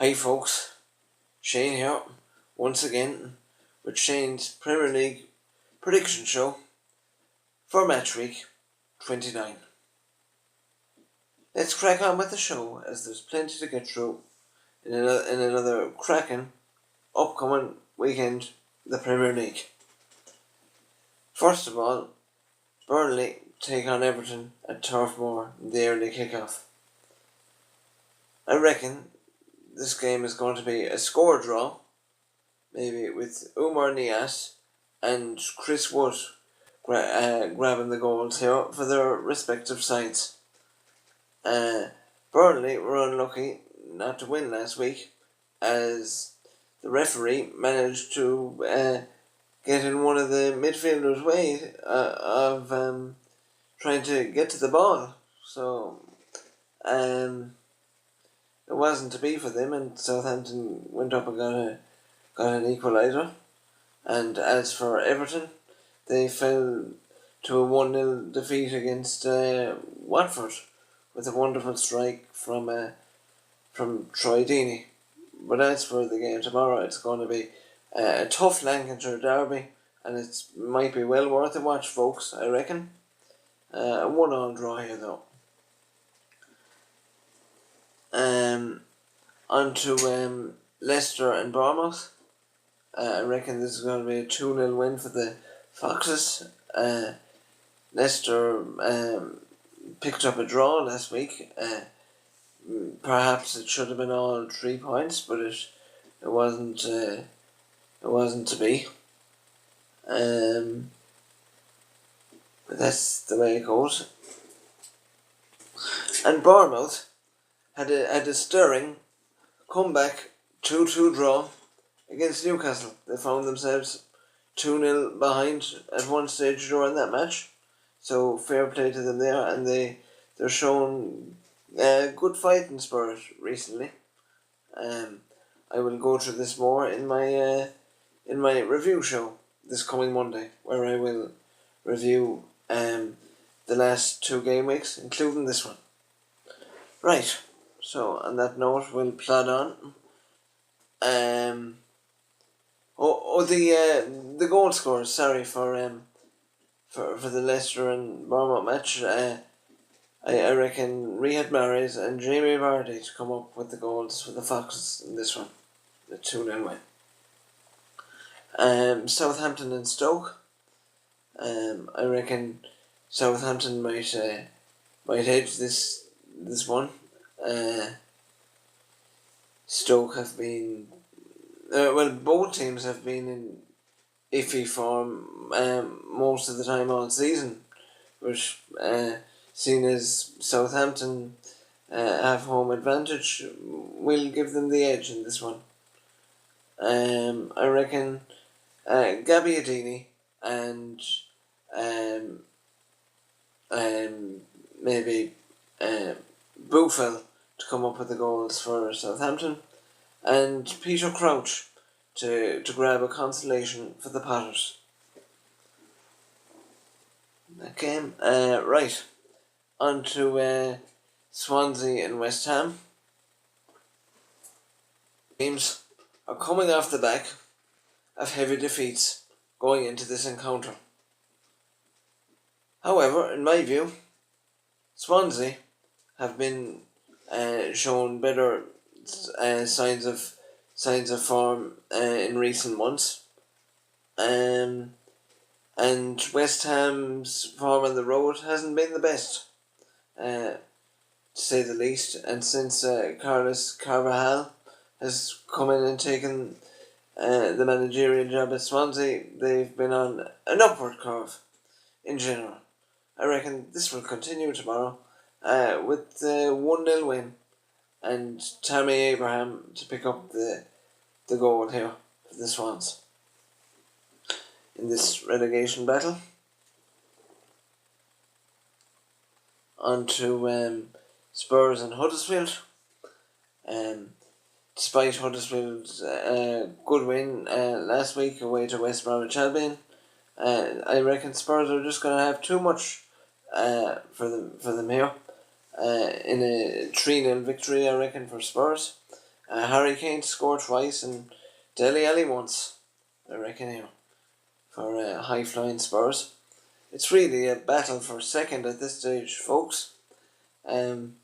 Hi folks, Shane here, once again, with Shane's Premier League prediction show for match week 29. Let's crack on with the show, as there's plenty to get through in another cracking upcoming weekend, the Premier League. First of all, Burnley take on Everton at Turf Moor in the early kick-off. I reckon this game is going to be a score draw, maybe with Umar Niasse and Chris Wood grabbing the goals here for their respective sides. Burnley were unlucky not to win last week, as the referee managed to get in one of the midfielders' way of trying to get to the ball. So it wasn't to be for them, and Southampton went up and got an equaliser. And as for Everton, they fell to a 1-0 defeat against Watford with a wonderful strike from Troy Deeney. But as for the game tomorrow, it's going to be a tough Lancashire derby, and it might be well worth a watch, folks, I reckon. A 1-1 draw here, though. On to Leicester and Bournemouth. I reckon this is going to be a 2-0 win for the Foxes. Leicester picked up a draw last week. Perhaps it should have been all 3 points, but it wasn't. It wasn't to be. But that's the way it goes. And Bournemouth had a stirring comeback 2-2 draw against Newcastle. They found themselves 2-0 behind at one stage during that match. So fair play to them there, and they're showing good fighting spirit recently. I will go through this more in my review show this coming Monday, where I will review the last 2 game weeks, including this one. Right. So on that note, we'll plod on. The goal scorers. Sorry for the Leicester and Bournemouth match. I reckon Riyad Mahrez and Jamie Vardy to come up with the goals for the Foxes in this one, the 2-0 win. Southampton and Stoke. I reckon Southampton might edge this one. Stoke have been both teams have been in iffy form most of the time all season, which seen as Southampton have home advantage, will give them the edge in this one. I reckon Gabbiadini and maybe Buffel to come up with the goals for Southampton, and Peter Crouch to grab a consolation for the Potters. Okay, right. On to Swansea and West Ham. Teams are coming off the back of heavy defeats going into this encounter. However, in my view, Swansea have been shown better signs of form in recent months, and West Ham's form on the road hasn't been the best, to say the least. And since Carlos Carvajal has come in and taken the managerial job at Swansea, they've been on an upward curve in general. I reckon this will continue tomorrow with the 1-0 win, and Tammy Abraham to pick up the goal here for the Swans in this relegation battle. On to Spurs and Huddersfield. Despite Huddersfield's good win last week away to West Bromwich Albion, I reckon Spurs are just going to have too much for them here. In a 3-0 victory, I reckon, for Spurs. Harry Kane scored twice and Dele Alli once, I reckon, for high-flying Spurs. It's really a battle for second at this stage, folks. Um,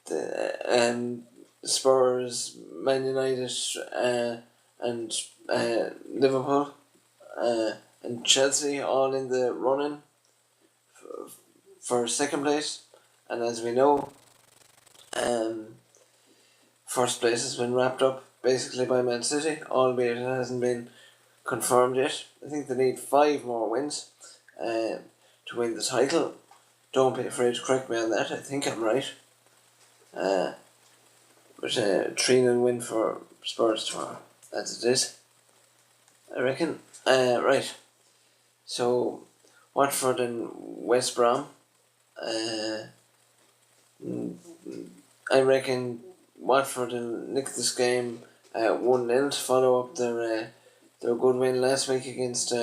the Spurs, Man United, and Liverpool, and Chelsea all in the running for second place. And as we know, first place has been wrapped up basically by Man City, albeit it hasn't been confirmed yet. I think they need 5 more wins to win the title. Don't be afraid to correct me on that. I think I'm right. But 3-0 win for Spurs tomorrow, as it is, I reckon. Right. So, Watford and West Brom. I reckon Watford will nick this game 1-0 to follow up their good win last week against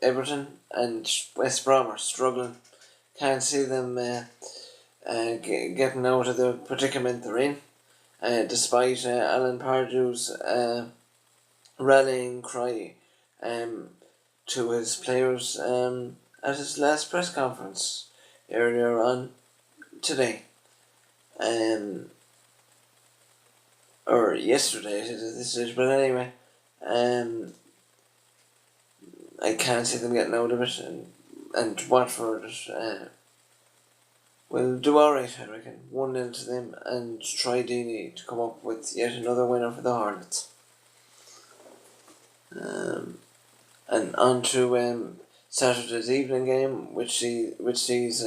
Everton, and West Brom are struggling. Can't see them getting out of the predicament they're in, despite Alan Pardew's rallying cry to his players at his last press conference earlier on today. Or yesterday at this stage, but anyway, I can't see them getting out of it, and Watford will do alright, I reckon. 1-0 to them, and try Deeney to come up with yet another winner for the Hornets. And on to Saturday's evening game, which sees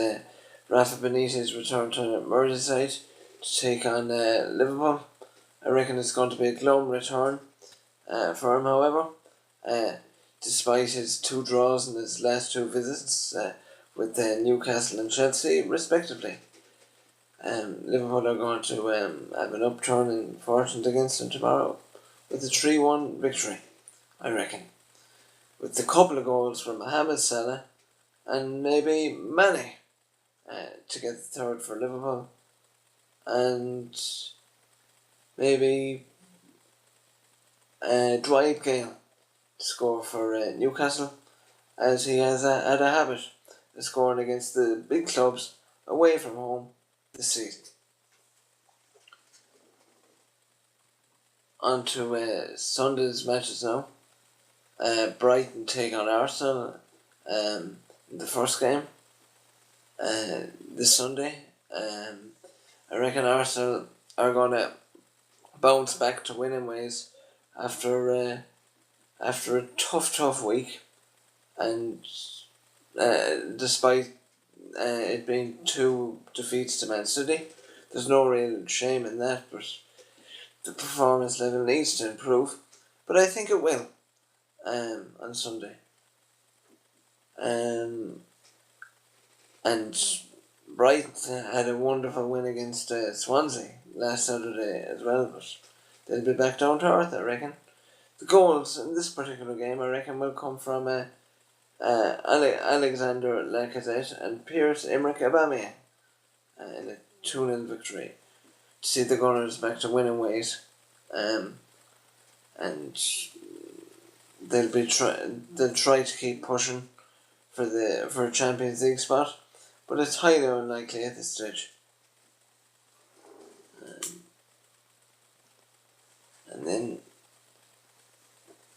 Rafa Benitez return to Merseyside to take on Liverpool. I reckon it's going to be a glum return for him, however, despite his 2 draws in his last 2 visits with Newcastle and Chelsea, respectively. Liverpool are going to have an upturn in fortune against them tomorrow with a 3-1 victory, I reckon, with a couple of goals from Mohamed Salah and maybe Mane to get the third for Liverpool, and maybe Dwight Gale to score for Newcastle, as he has had a habit of scoring against the big clubs away from home this season. On to Sunday's matches now. Brighton take on Arsenal in the first game this Sunday. I reckon Arsenal are going to bounce back to winning ways after a tough week, and despite it being 2 defeats to Man City, there's no real shame in that, but the performance level needs to improve, but I think it will on Sunday. And Brighton had a wonderful win against Swansea last Saturday as well, but they'll be back down to earth, I reckon. The goals in this particular game, I reckon, will come from Alexander Lacazette and Pierre-Emerick Aubameyang in a 2-0 victory to see the Gunners back to winning ways, and they'll try to keep pushing for a Champions League spot, but it's highly unlikely at this stage. And then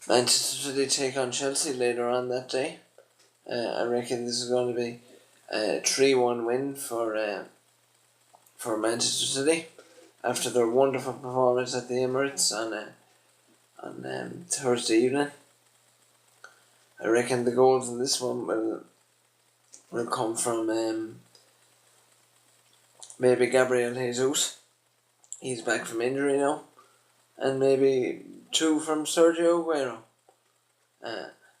Manchester City take on Chelsea later on that day. I reckon this is going to be a 3-1 win for Manchester City after their wonderful performance at the Emirates on Thursday evening. I reckon the goals in this one will come from maybe Gabriel Jesus. He's back from injury now. And maybe 2 from Sergio Aguero,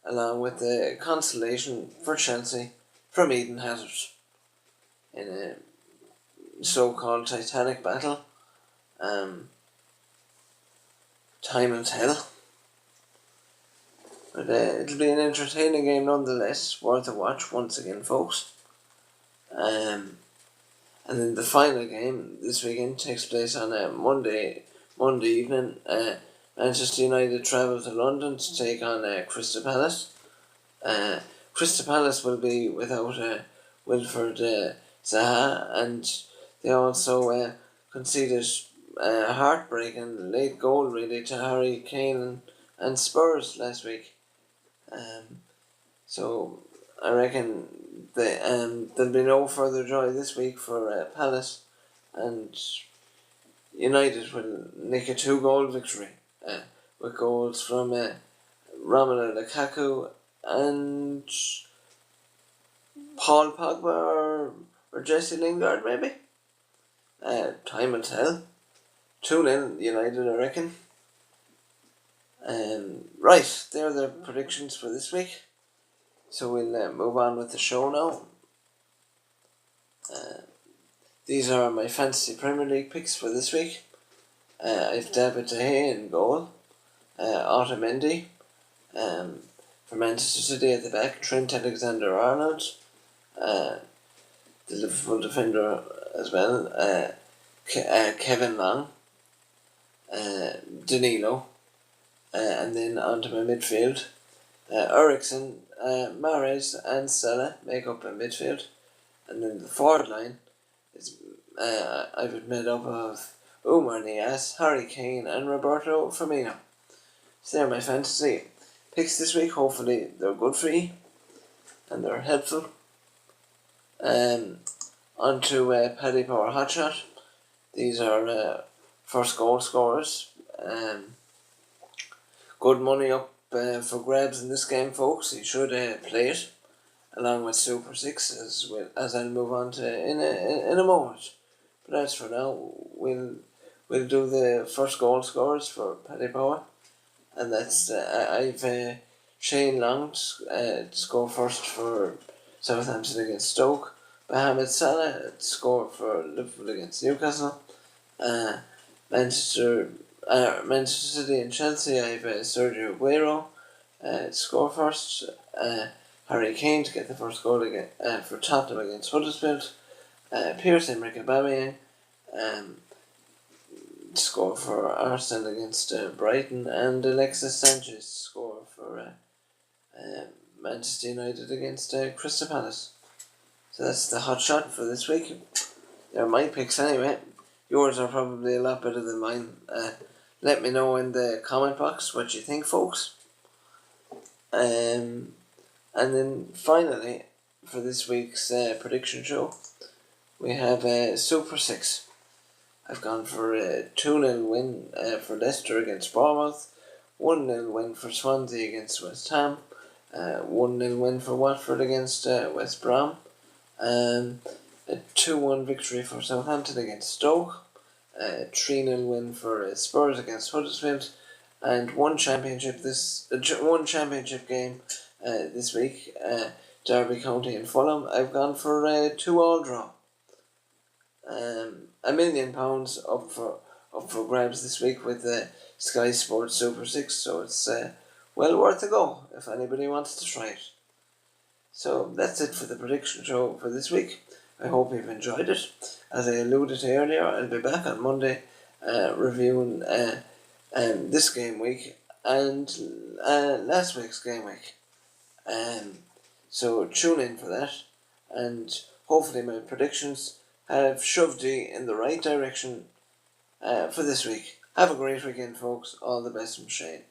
along with the consolation for Chelsea from Eden Hazard in a so-called Titanic battle. Time will tell. But it'll be an entertaining game nonetheless, worth a watch once again, folks. And then the final game this weekend takes place on Monday Monday evening, Manchester United travel to London to take on Crystal Palace. Crystal Palace will be without Wilfred Zaha, and they also conceded a heartbreaking late goal really to Harry Kane and Spurs last week. So I reckon there'll be no further joy this week for Palace, and United will nick a 2-goal victory with goals from Romelu Lukaku and Paul Pogba or Jesse Lingard maybe. Time will tell. 2-0 United, I reckon. Right, there are the predictions for this week. So we'll move on with the show now. These are my fantasy Premier League picks for this week. I've David De Gea in goal. Otamendi. For Manchester City at the back, Trent Alexander-Arnold. The Liverpool defender as well. Kevin Long. Danilo. And then onto my midfield. Eriksen, Mahrez and Salah make up a midfield. And then the forward line is I've made up of Oumar Niasse, Harry Kane and Roberto Firmino. So they're my fantasy picks this week. Hopefully they're good for you and they're helpful. On to Paddy Power Hotshot. These are first goal scorers. Good money up for grabs in this game, folks. You should play it along with Super 6 as I'll move on to in a moment. But as for now, we'll do the first goal scorers for Paddy Power, and that's I've Shane Long to score first for Southampton against Stoke, Mohamed Salah to score for Liverpool against Newcastle, Manchester City and Chelsea. I've Sergio Aguero to score first, Harry Kane to get the first goal again for Tottenham against Huddersfield, Pierre-Emerick Aubameyang to score for Arsenal against Brighton, and Alexis Sanchez to score for Manchester United against Crystal Palace. So that's the hot shot for this week. They're my picks anyway. Yours are probably a lot better than mine. Let me know in the comment box what you think, folks. And then finally, for this week's prediction show, we have Super 6. I've gone for a 2-0 win for Leicester against Bournemouth, 1-0 win for Swansea against West Ham, 1-0 win for Watford against West Brom, a 2-1 victory for Southampton against Stoke, a 3-0 win for Spurs against Huddersfield, and one championship game this week, Derby County and Fulham. I've gone for a 2-2 draw. £1 million up for grabs this week with the Sky Sports Super 6, so it's well worth a go if anybody wants to try it. So that's it for the prediction show for this week. I hope you've enjoyed it. As I alluded to earlier, I'll be back on Monday reviewing this game week and last week's game week. So tune in for that, and hopefully my predictions have shoved you in the right direction for this week. Have a great weekend, folks. All the best from Shane.